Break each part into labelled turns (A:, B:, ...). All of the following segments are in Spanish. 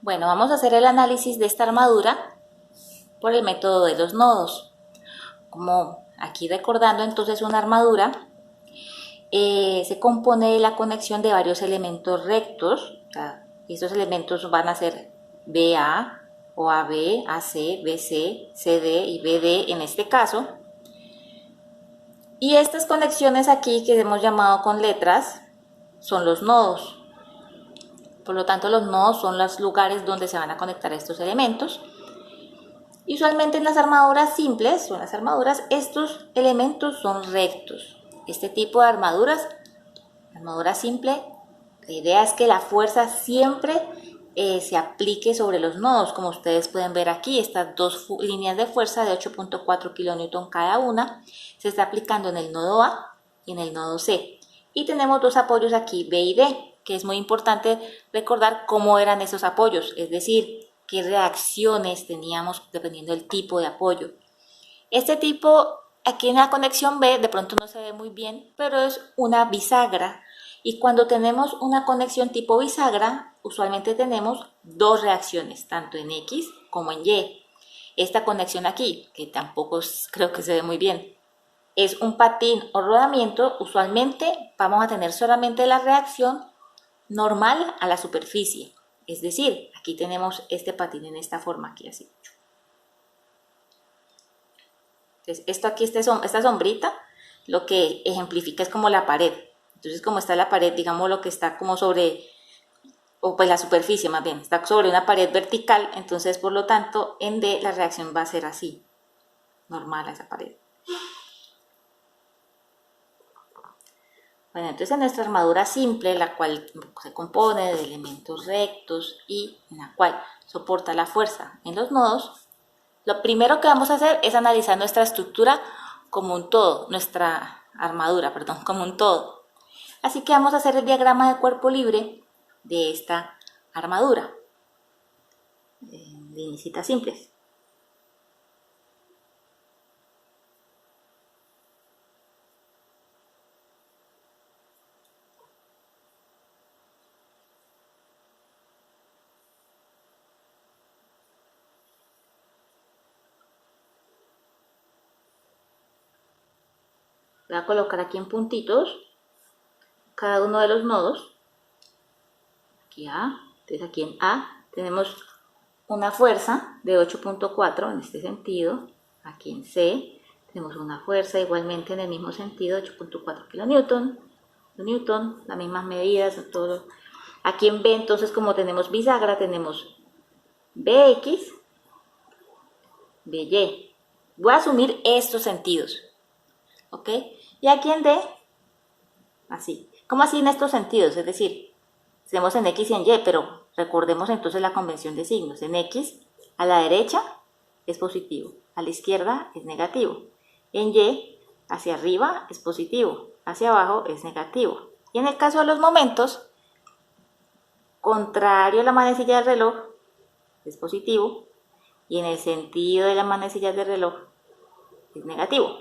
A: Bueno, vamos a hacer el análisis de esta armadura por el método de los nodos. Como aquí recordando, entonces una armadura se compone de la conexión de varios elementos rectos. Estos elementos van a ser BA o AB, AC, BC, CD y BD en este caso. Y estas conexiones aquí que hemos llamado con letras son los nodos. Por lo tanto, los nodos son los lugares donde se van a conectar estos elementos. Y usualmente en las armaduras simples o en las armaduras, estos elementos son rectos. Este tipo de armadura simple, la idea es que la fuerza siempre se aplique sobre los nodos. Como ustedes pueden ver aquí, estas dos líneas de fuerza de 8.4 kN cada una se está aplicando en el nodo A y en el nodo C. Y tenemos dos apoyos aquí, B y D, que es muy importante recordar cómo eran esos apoyos, es decir, qué reacciones teníamos dependiendo del tipo de apoyo. Este tipo, aquí en la conexión B, de pronto no se ve muy bien, pero es una bisagra. Y cuando tenemos una conexión tipo bisagra, usualmente tenemos dos reacciones, tanto en X como en Y. Esta conexión aquí, que tampoco creo que se ve muy bien, es un patín o rodamiento. Usualmente vamos a tener solamente la reacción normal a la superficie. Es decir, aquí tenemos este patín en esta forma aquí así. Entonces, esto aquí, esta sombrita, lo que ejemplifica es como la pared. Entonces, como está la pared, digamos lo que está como sobre, o pues la superficie más bien, está sobre una pared vertical, entonces por lo tanto en D la reacción va a ser así, normal a esa pared. Bueno, entonces en nuestra armadura simple, la cual se compone de elementos rectos y en la cual soporta la fuerza en los nodos, lo primero que vamos a hacer es analizar nuestra estructura como un todo, nuestra armadura, perdón, como un todo. Así que vamos a hacer el diagrama de cuerpo libre de esta armadura, de lineecitas simples. Voy a colocar aquí en puntitos cada uno de los nodos. Aquí A, entonces aquí en A tenemos una fuerza de 8.4 en este sentido. Aquí en C tenemos una fuerza igualmente en el mismo sentido, 8.4 kilonewton, las mismas medidas, todo. Aquí en B, entonces, como tenemos bisagra, tenemos BX, BY. Voy a asumir estos sentidos, ¿ok? Y aquí en D, así. ¿Cómo así en estos sentidos? Es decir, tenemos en X y en Y, pero recordemos entonces la convención de signos. En X, a la derecha es positivo, a la izquierda es negativo. En Y, hacia arriba es positivo, hacia abajo es negativo. Y en el caso de los momentos, contrario a la manecilla del reloj, es positivo, y en el sentido de la manecilla del reloj es negativo.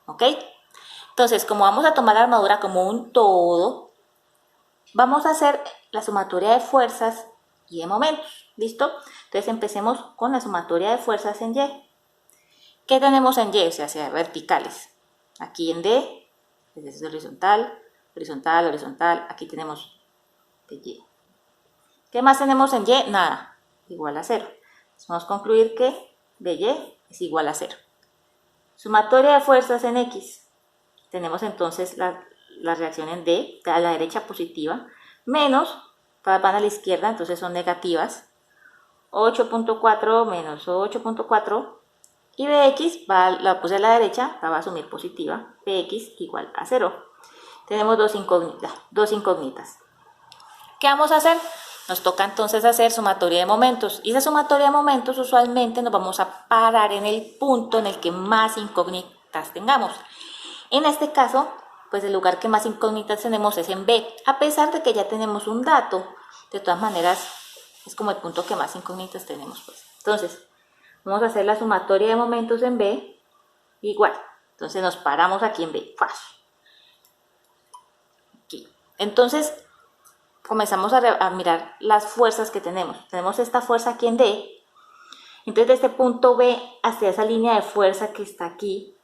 A: ¿Ok? Entonces, como vamos a tomar la armadura como un todo, vamos a hacer la sumatoria de fuerzas y de momentos. ¿Listo? Entonces empecemos con la sumatoria de fuerzas en Y. ¿Qué tenemos en Y? O sea, verticales. Aquí en D, es horizontal, horizontal, horizontal. Aquí tenemos Y. ¿Qué más tenemos en Y? Nada, igual a 0. Vamos a concluir que BY es igual a 0. Sumatoria de fuerzas en X. Tenemos entonces la reacción en D, a la derecha positiva, menos, van a la izquierda, entonces son negativas. 8.4 menos 8.4 y Bx la puse a la derecha, la va a asumir positiva, Bx igual a 0. Tenemos dos incógnitas. ¿Qué vamos a hacer? Nos toca entonces hacer sumatoria de momentos. Y esa sumatoria de momentos usualmente nos vamos a parar en el punto en el que más incógnitas tengamos. En este caso, pues el lugar que más incógnitas tenemos es en B, a pesar de que ya tenemos un dato. De todas maneras, es como el punto que más incógnitas tenemos, pues. Entonces, vamos a hacer la sumatoria de momentos en B, igual. Entonces nos paramos aquí en B. Aquí. Entonces, comenzamos a mirar las fuerzas que tenemos. Tenemos esta fuerza aquí en D. Entonces, de este punto B hasta esa línea de fuerza que está aquí,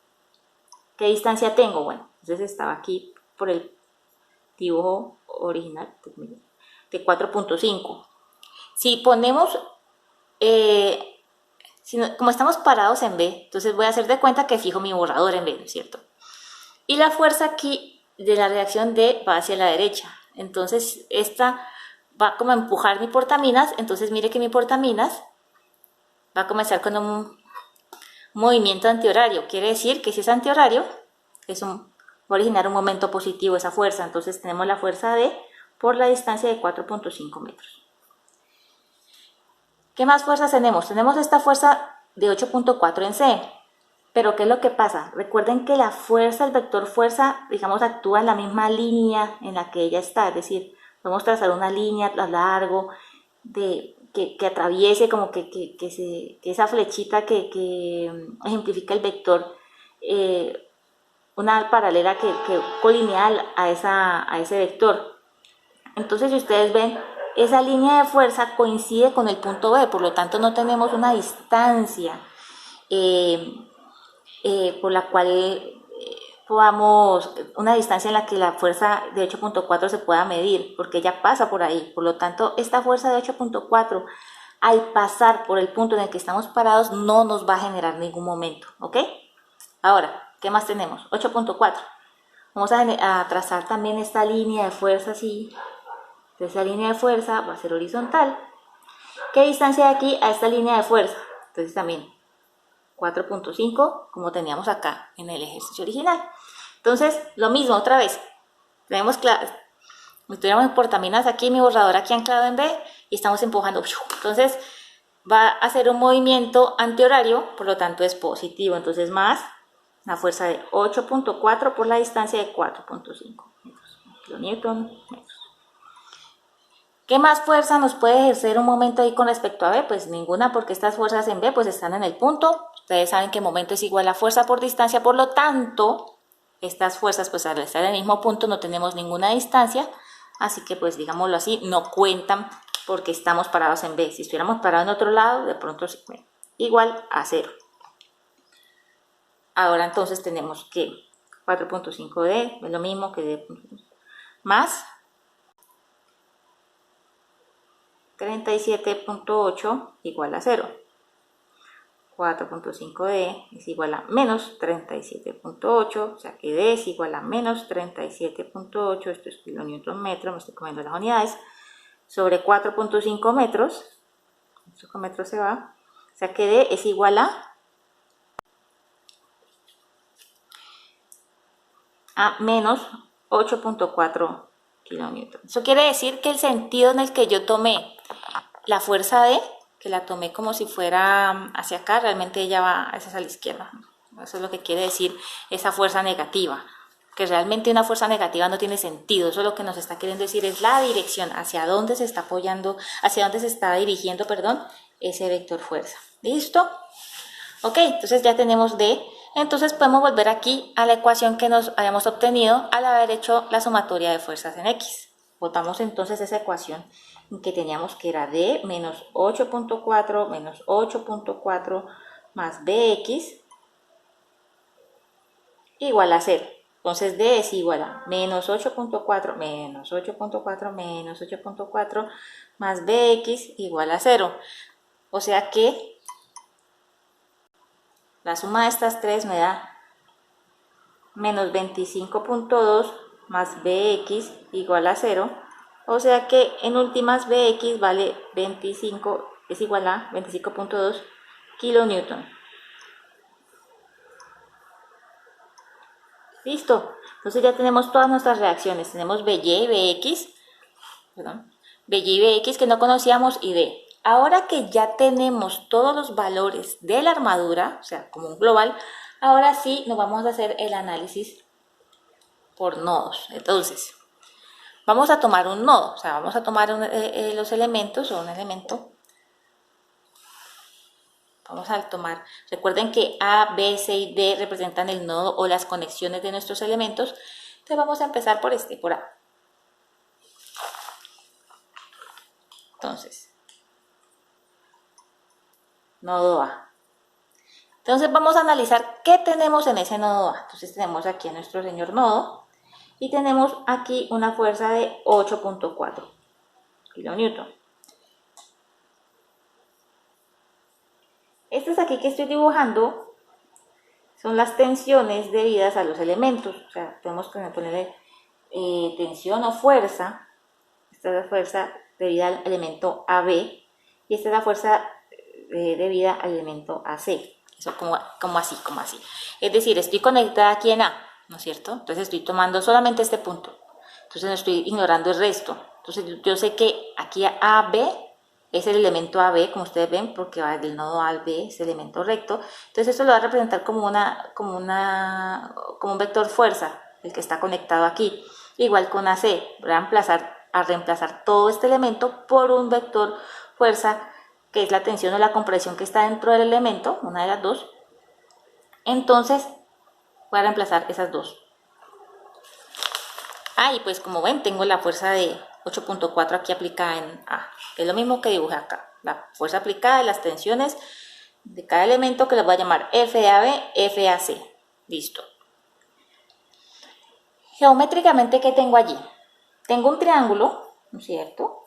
A: ¿qué distancia tengo? Bueno, entonces estaba aquí por el dibujo original de 4.5. Si ponemos, como estamos parados en B, entonces voy a hacer de cuenta que fijo mi borrador en B, ¿no es cierto? Y la fuerza aquí de la reacción D va hacia la derecha. Entonces, esta va como a empujar mi portaminas. Entonces, mire que mi portaminas va a comenzar con un movimiento antihorario. Quiere decir que si es antihorario, va a originar un momento positivo esa fuerza. Entonces, tenemos la fuerza D por la distancia de 4.5 metros. ¿Qué más fuerzas tenemos? Tenemos esta fuerza de 8.4 en C. Pero ¿qué es lo que pasa? Recuerden que la fuerza, el vector fuerza, digamos, actúa en la misma línea en la que ella está. Es decir, podemos trazar una línea a largo que atraviese como que esa flechita que ejemplifica el vector, una paralela que colineal a ese vector. Entonces, si ustedes ven, esa línea de fuerza coincide con el punto B, por lo tanto no tenemos una distancia por la cual podamos, una distancia en la que la fuerza de 8.4 se pueda medir, porque ella pasa por ahí. Por lo tanto, esta fuerza de 8.4, al pasar por el punto en el que estamos parados, no nos va a generar ningún momento, ¿ok? Ahora, ¿qué más tenemos? 8.4. Vamos a trazar también esta línea de fuerza así. Entonces, esa línea de fuerza va a ser horizontal. ¿Qué distancia de aquí a esta línea de fuerza? Entonces, también 4.5, como teníamos acá en el ejercicio original. Entonces, lo mismo otra vez. Tenemos tuviéramos portaminas aquí, mi borrador aquí anclado en B, y estamos empujando. Entonces, va a hacer un movimiento antihorario, por lo tanto es positivo. Entonces, más la fuerza de 8.4 por la distancia de 4.5 kilonewton metros. ¿Qué más fuerza nos puede ejercer un momento ahí con respecto a B? Pues ninguna, porque estas fuerzas en B pues están en el punto. Ustedes saben que momento es igual a fuerza por distancia, por lo tanto, estas fuerzas pues al estar en el mismo punto no tenemos ninguna distancia, así que pues digámoslo así, no cuentan porque estamos parados en B. Si estuviéramos parados en otro lado, de pronto sí, bueno, igual a 0. Ahora entonces tenemos que 4.5D es lo mismo que D más 37.8 igual a 0. 4.5D es igual a menos 37.8, o sea que D es igual a menos 37.8, esto es kilonewton metro, me estoy comiendo las unidades, sobre 4.5 metros, 5 metros se va, o sea que D es igual a menos 8.4 kilonewton. Eso quiere decir que el sentido en el que yo tomé la fuerza D, que la tomé como si fuera hacia acá, realmente ella va hacia la izquierda. Eso es lo que quiere decir esa fuerza negativa, que realmente una fuerza negativa no tiene sentido. Eso lo que nos está queriendo decir es la dirección, hacia dónde se está apoyando, hacia dónde se está dirigiendo, perdón, ese vector fuerza. ¿Listo? Ok, entonces ya tenemos D. Entonces podemos volver aquí a la ecuación que nos habíamos obtenido al haber hecho la sumatoria de fuerzas en X. Botamos entonces esa ecuación que teníamos que era D menos 8.4 menos 8.4 más BX igual a 0. Entonces D es igual a menos 8.4 menos 8.4 menos 8.4 más BX igual a 0. O sea que la suma de estas tres me da menos 25.2 más BX igual a 0. O sea que en últimas BX vale 25, es igual a 25.2 kilonewton. Listo. Entonces ya tenemos todas nuestras reacciones. Tenemos BY y BX, perdón, BY y BX que no conocíamos y D. Ahora que ya tenemos todos los valores de la armadura, o sea, como un global, ahora sí nos vamos a hacer el análisis por nodos. Entonces, vamos a tomar un nodo, o sea, vamos a tomar los elementos o un elemento. Vamos a tomar, recuerden que A, B, C y D representan el nodo o las conexiones de nuestros elementos. Entonces vamos a empezar por por A. Entonces, nodo A. Entonces vamos a analizar qué tenemos en ese nodo A. Entonces tenemos aquí a nuestro señor nodo y tenemos aquí una fuerza de 8.4 kilonewton. Estas aquí que estoy dibujando son las tensiones debidas a los elementos. O sea, tenemos que ponerle tensión o fuerza. Esta es la fuerza debida al elemento AB y esta es la fuerza debida al elemento AC. Eso como así. Es decir, estoy conectada aquí en A, ¿no es cierto? Entonces estoy tomando solamente este punto. Entonces no estoy ignorando el resto. Entonces yo sé que aquí AB es el elemento AB, como ustedes ven, porque va del nodo A al B, es el elemento recto. Entonces esto lo va a representar como un vector fuerza, el que está conectado aquí. Igual con AC, voy a reemplazar todo este elemento por un vector fuerza, que es la tensión o la compresión que está dentro del elemento, una de las dos. Entonces voy a reemplazar esas dos. Y pues como ven, tengo la fuerza de 8.4 aquí aplicada en A, que es lo mismo que dibujé acá. La fuerza aplicada de las tensiones de cada elemento, que les voy a llamar FAB, FAC. Listo. Geométricamente, ¿qué tengo allí? Tengo un triángulo, ¿no es cierto?,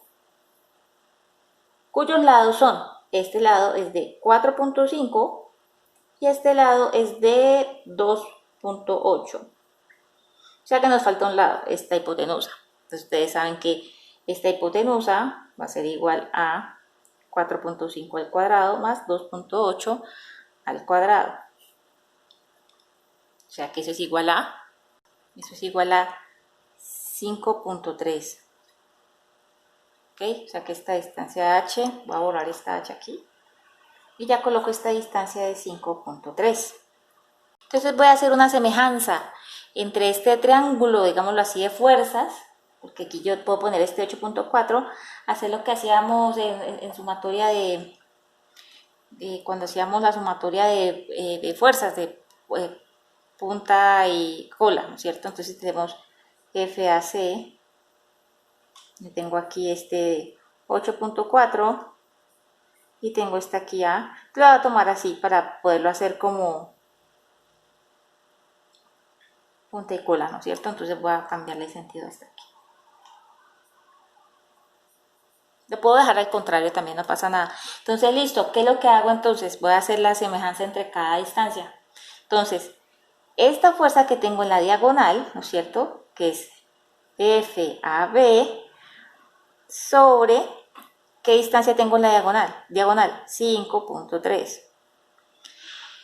A: cuyos lados son, este lado es de 4.5 y este lado es de 2.8. O sea que nos falta un lado, esta hipotenusa. Entonces ustedes saben que esta hipotenusa va a ser igual a 4.5 al cuadrado más 2.8 al cuadrado. O sea que eso es igual a 5.3. ¿Ok? O sea que esta distancia h, voy a borrar esta h aquí. Y ya coloco esta distancia de 5.3. Entonces voy a hacer una semejanza entre este triángulo, digámoslo así, de fuerzas, porque aquí yo puedo poner este 8.4, hacer lo que hacíamos en sumatoria cuando hacíamos la sumatoria de fuerzas, de punta y cola, ¿no es cierto? Entonces tenemos FAC, y tengo aquí este 8.4 y tengo esta aquí A. Lo voy a tomar así para poderlo hacer como punta y cola, ¿no es cierto? Entonces voy a cambiarle el sentido hasta aquí. Lo puedo dejar al contrario, también no pasa nada. Entonces, listo. ¿Qué es lo que hago entonces? Voy a hacer la semejanza entre cada distancia. Entonces, esta fuerza que tengo en la diagonal, ¿no es cierto?, que es FAB sobre, ¿qué distancia tengo en la diagonal? Diagonal, 5.3.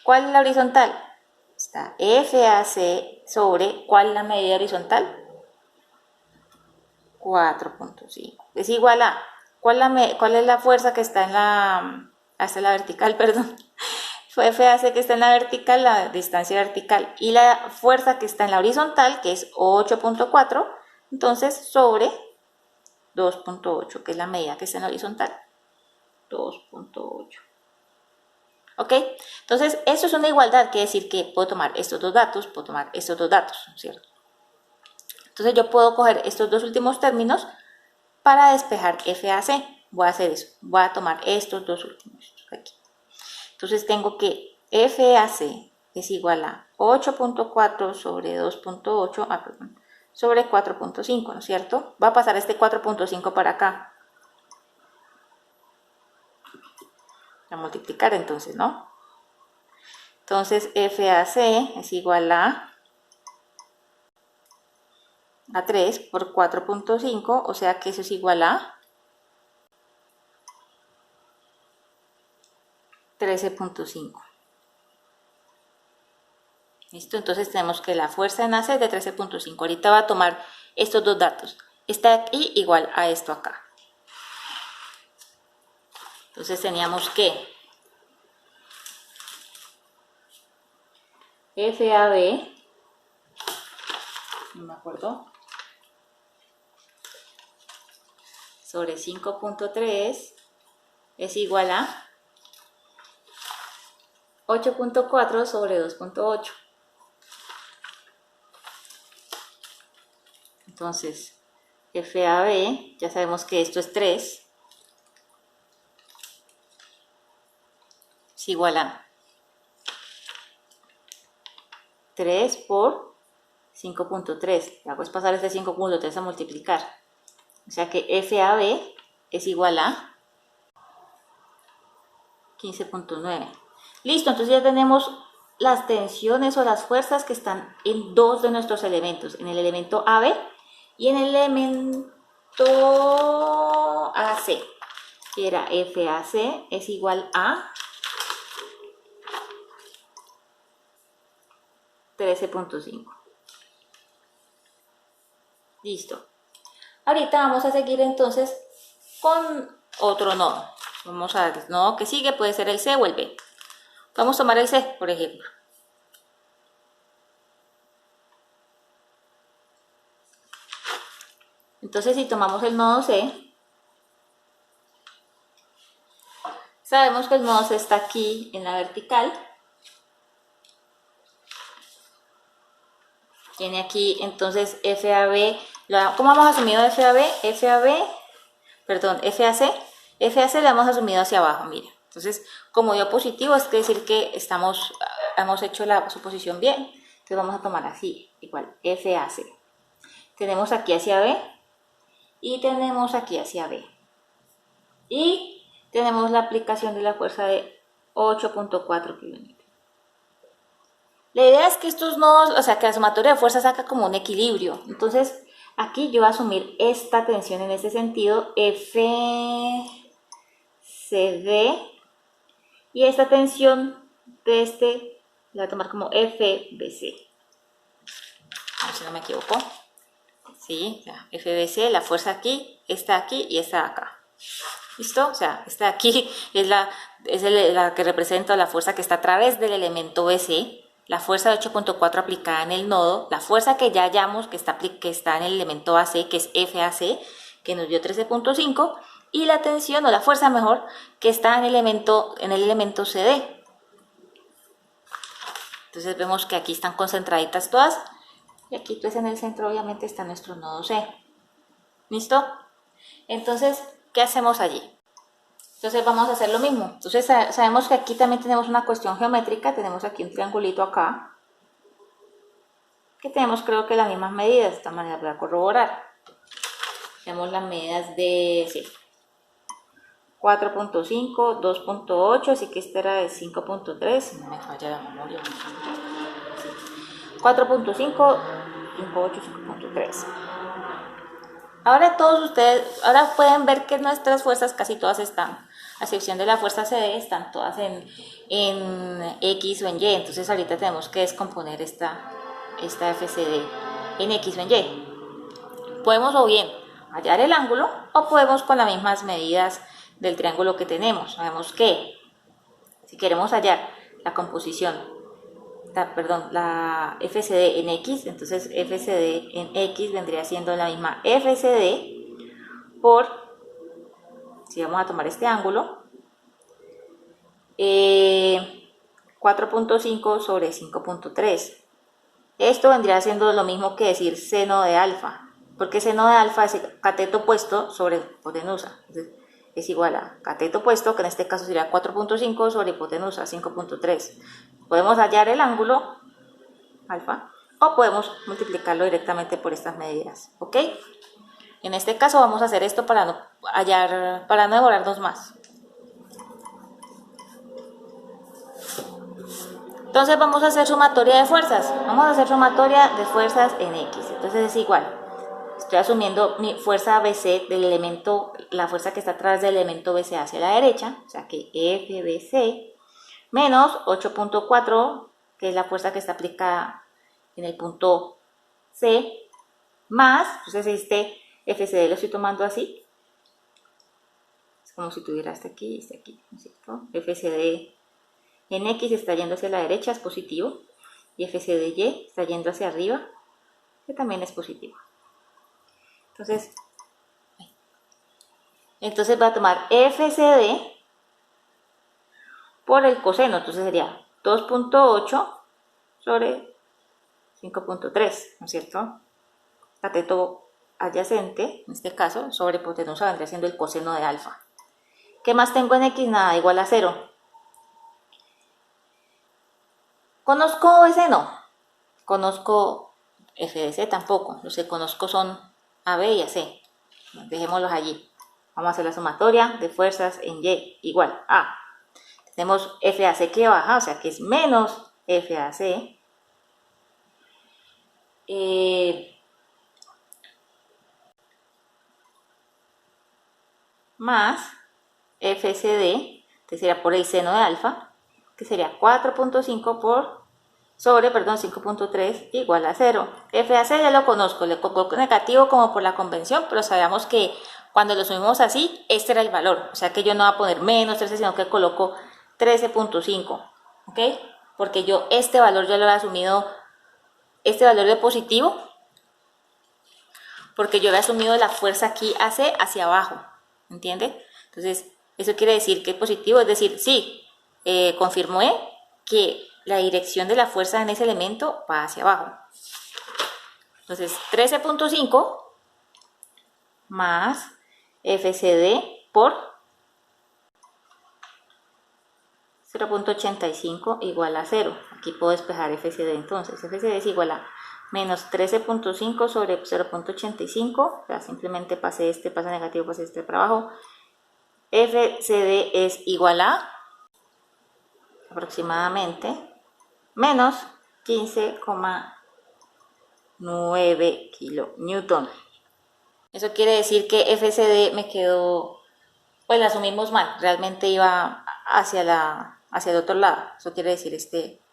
A: ¿Cuál es la horizontal? Está FAC sobre, ¿cuál es la medida horizontal? 4.5. Es igual a, ¿cuál es la fuerza que está en la vertical, perdón? FAC que está en la vertical, la distancia vertical, y la fuerza que está en la horizontal, que es 8.4, entonces sobre 2.8, que es la medida que está en la horizontal. 2.8. ¿Ok? Entonces, eso es una igualdad, quiere decir que puedo tomar estos dos datos, puedo tomar estos dos datos, ¿cierto? Entonces, yo puedo coger estos dos últimos términos para despejar FAC. Voy a hacer eso, voy a tomar estos dos últimos aquí. Entonces, tengo que FAC es igual a 8.4 sobre 2.8, sobre 4.5, ¿no es cierto? Va a pasar este 4.5 para acá. A multiplicar entonces, ¿no? Entonces FAC es igual a 3 por 4.5, o sea que eso es igual a 13.5. ¿Listo? Entonces tenemos que la fuerza en AC es de 13.5. Ahorita va a tomar estos dos datos. Está aquí igual a esto acá. Entonces teníamos que FAB, no me acuerdo, sobre 5.3 es igual a 8.4 sobre 2.8. Entonces, FAB, ya sabemos que esto es 3, es igual a 3 por 5.3. Lo hago es pasar este 5.3 a multiplicar. O sea que FAB es igual a 15.9. Listo, entonces ya tenemos las tensiones o las fuerzas que están en dos de nuestros elementos, en el elemento AB y en el elemento AC, que era FAC es igual a 13.5. Listo. Ahorita vamos a seguir entonces con otro nodo. Vamos a ver, el nodo que sigue puede ser el C o el B. Vamos a tomar el C, por ejemplo. Entonces, si tomamos el nodo C, sabemos que el nodo C está aquí en la vertical. Tiene aquí entonces FAB. ¿Cómo hemos asumido FAB? FAC lo hemos asumido hacia abajo, mira. Entonces, como dio positivo, es decir que hemos hecho la suposición bien. Entonces vamos a tomar así, igual, FAC. Tenemos aquí hacia B y tenemos aquí hacia B. Y tenemos la aplicación de la fuerza de 8.4 kilómetros. La idea es que estos nodos, o sea, que la sumatoria de fuerzas saca como un equilibrio. Entonces, aquí yo voy a asumir esta tensión en este sentido, FCD, y esta tensión de este la voy a tomar como FBC. A ver si no me equivoco. Sí, FBC, la fuerza aquí y esta acá. ¿Listo? O sea, esta de aquí es la que representa la fuerza que está a través del elemento BC. La fuerza de 8.4 aplicada en el nodo, la fuerza que ya hallamos que está en el elemento AC, que es FAC, que nos dio 13.5, y la tensión, o la fuerza mejor, que está en el elemento CD. Entonces vemos que aquí están concentraditas todas, y aquí pues en el centro obviamente está nuestro nodo C. ¿Listo? Entonces, ¿qué hacemos allí? Entonces vamos a hacer lo mismo. Entonces sabemos que aquí también tenemos una cuestión geométrica. Tenemos aquí un triangulito acá. Que tenemos creo que las mismas medidas. De esta manera voy a corroborar. Tenemos las medidas de 4.5, 2.8. Así que esta era de 5.3. Si no me falla la memoria. 4.5, 5.8, 5.3. Ahora todos ustedes, pueden ver que nuestras fuerzas casi todas están, a excepción de la fuerza CD, están todas en X o en Y. Entonces ahorita tenemos que descomponer esta FCD en X o en Y. Podemos o bien hallar el ángulo o podemos con las mismas medidas del triángulo que tenemos. Sabemos que si queremos hallar la composición, la FCD en X, entonces FCD en X vendría siendo la misma FCD por, si vamos a tomar este ángulo, 4.5 sobre 5.3. Esto vendría siendo lo mismo que decir seno de alfa, porque seno de alfa es cateto opuesto sobre hipotenusa. Entonces, es igual a cateto opuesto, que en este caso sería 4.5 sobre hipotenusa, 5.3. Podemos hallar el ángulo alfa o podemos multiplicarlo directamente por estas medidas, ¿ok? En este caso vamos a hacer esto para no demorarnos más. Entonces vamos a hacer sumatoria de fuerzas. Vamos a hacer sumatoria de fuerzas en X. Entonces es igual. Estoy asumiendo mi fuerza BC del elemento, la fuerza que está atrás del elemento BC hacia la derecha, o sea que FBC, menos 8.4, que es la fuerza que está aplicada en el punto C, más, entonces este FCD lo estoy tomando así, es como si tuviera este aquí y este aquí, ¿no es cierto? FCD en X está yendo hacia la derecha, es positivo, y FCDY está yendo hacia arriba, que también es positivo. Entonces va a tomar FCD por el coseno, entonces sería 2.8 sobre 5.3, ¿no es cierto? Cateto adyacente, en este caso, sobre hipotenusa vendría siendo el coseno de alfa. ¿Qué más tengo en X? Nada, igual a 0. ¿Conozco ese? No. ¿Conozco FDC? Tampoco. Los que conozco son AB y AC. Dejémoslos allí. Vamos a hacer la sumatoria de fuerzas en Y igual a. Tenemos FAC que baja, o sea que es menos FAC. Más FCD, que sería por el seno de alfa, que sería 4.5 sobre 5.3 igual a 0. FAC ya lo conozco, le coloco negativo como por la convención, pero sabemos que cuando lo sumimos así, este era el valor. O sea que yo no voy a poner menos 13, sino que coloco 13.5, ¿ok? Porque yo este valor yo lo he asumido, este valor de positivo, porque yo he asumido la fuerza aquí AC hacia abajo, ¿entiende? Entonces, eso quiere decir que es positivo, es decir, sí, confirmé que la dirección de la fuerza en ese elemento va hacia abajo. Entonces, 13.5 más FCD por 0.85 igual a 0. Aquí puedo despejar FCD entonces. FCD es igual a menos 13.5 sobre 0.85. O sea, simplemente pase negativo, pase este para abajo. FCD es igual a aproximadamente menos 15,9 kilonewton. Eso quiere decir que FCD me quedó, pues la asumimos mal, realmente iba hacia el otro lado. Eso quiere decir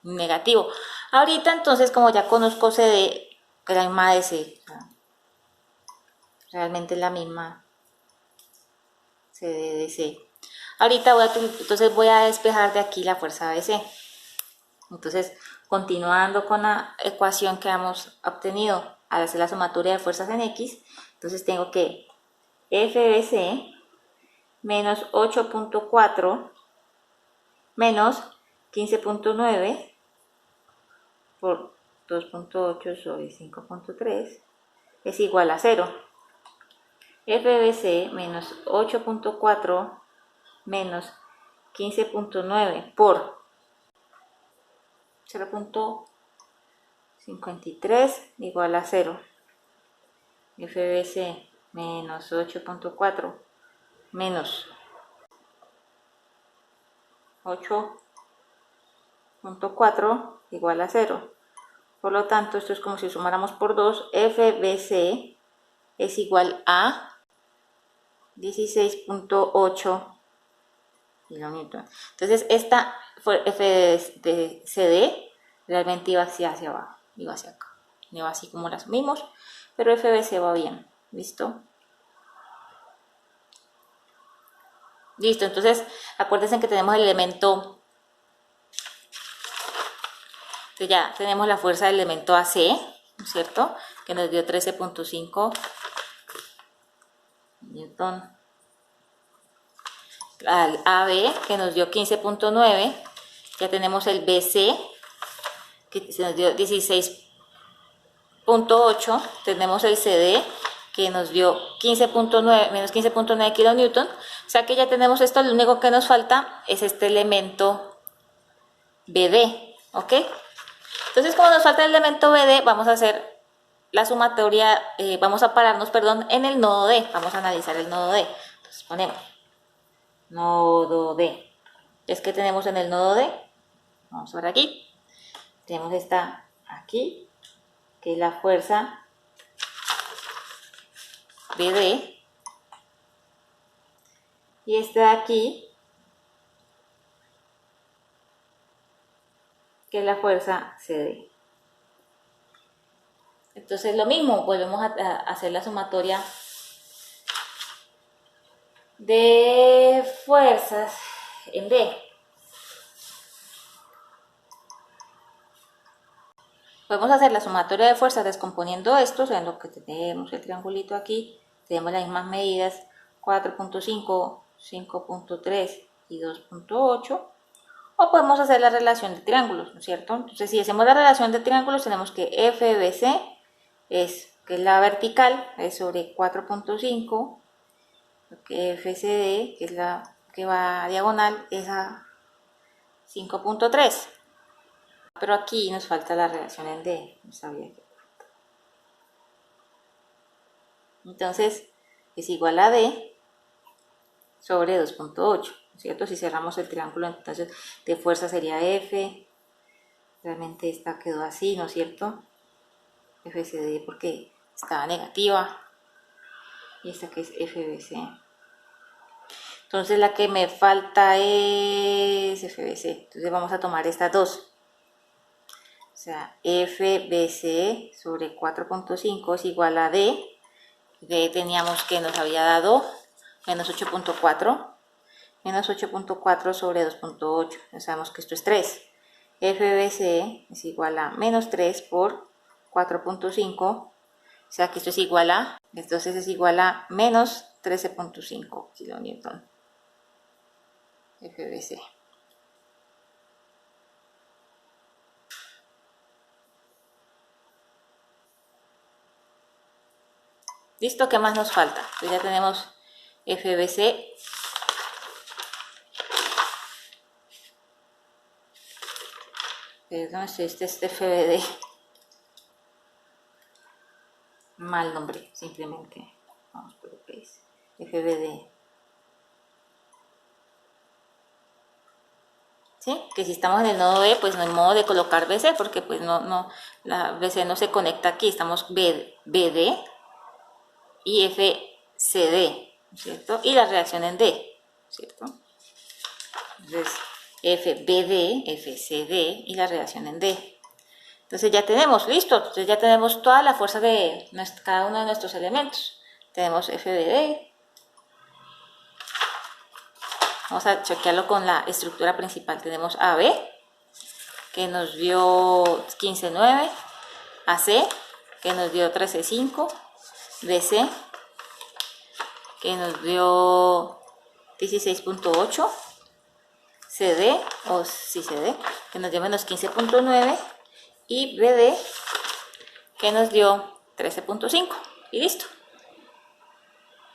A: negativo. Ahorita entonces, como ya conozco CD, que es la misma DC, realmente es la misma CDDC. Ahorita voy a despejar de aquí la fuerza ABC. Entonces, continuando con la ecuación que hemos obtenido al hacer la sumatoria de fuerzas en X, entonces tengo que FBC menos 8.4 menos 15.9 por 2.8 sobre 5.3 es igual a 0. FBC menos 8.4 menos 15.9 por 0.53 igual a 0. FBC menos 8.4 menos 8.4 igual a 0. Por lo tanto, esto es como si sumáramos por 2. FBC es igual a 16.8 kilonewton. Entonces, esta FCD realmente iba hacia abajo, iba hacia acá. No iba así como la asumimos, pero FBC va bien. ¿Listo? Listo, entonces acuérdense que tenemos el elemento, que ya tenemos la fuerza del elemento AC, ¿no es cierto? Que nos dio 13.5 newton. Al AB, que nos dio 15.9. Ya tenemos el BC, que se nos dio 16.8. Tenemos el CD, que nos dio 15.9, menos 15.9 kilonewton. O sea que ya tenemos esto, lo único que nos falta es este elemento BD, ¿ok? Entonces, como nos falta el elemento BD, vamos a hacer la sumatoria, vamos a pararnos, perdón, en el nodo D. Vamos a analizar el nodo D. Entonces ponemos nodo D. Es que tenemos en el nodo D, vamos a ver aquí, tenemos esta aquí, que es la fuerza BD, y esta de aquí, que es la fuerza CD. Entonces lo mismo, volvemos a hacer la sumatoria de fuerzas en D. Podemos hacer la sumatoria de fuerzas descomponiendo esto, o sea, en lo que tenemos el triangulito aquí, tenemos las mismas medidas, 4.5, 5.3 y 2.8, o podemos hacer la relación de triángulos, ¿no es cierto? Entonces, si hacemos la relación de triángulos, tenemos que FBC que es la vertical, es sobre 4.5, que FCD, que es la que va diagonal, es a 5.3. pero aquí nos falta la reacción en D. No sabía que... Entonces, es igual a D sobre 2.8, ¿cierto? Si cerramos el triángulo, entonces de fuerza sería F. Realmente esta quedó así, ¿no es cierto? FCD porque estaba negativa. Y esta que es FBC. Entonces la que me falta es FBC. Entonces vamos a tomar estas dos. O sea, FBC sobre 4.5 es igual a D. D teníamos que nos había dado menos 8.4. Menos 8.4 sobre 2.8. Ya sabemos que esto es 3. FBC es igual a menos 3 por 4.5. O sea que esto es igual a, entonces es igual a menos 13.5 kilonewton. FBC. Listo, ¿qué más nos falta? Pues ya tenemos FBC. Perdón, este es FBD. Mal nombre, simplemente. Vamos por lo que es FBD. ¿Sí? Que si estamos en el nodo B, pues no hay modo de colocar BC, porque pues la BC no se conecta aquí. Estamos BD y FCD, ¿cierto? Y la reacción en D, ¿cierto? Entonces, FBD, FCD y la reacción en D. Entonces ya tenemos, listo. Entonces ya tenemos toda la fuerza de cada uno de nuestros elementos. Tenemos FBD. Vamos a chequearlo con la estructura principal. Tenemos AB, que nos dio 15.9. AC, que nos dio 13.5. BC, que nos dio 16.8. CD, CD, que nos dio menos 15.9. Y BD, que nos dio 13.5. Y listo.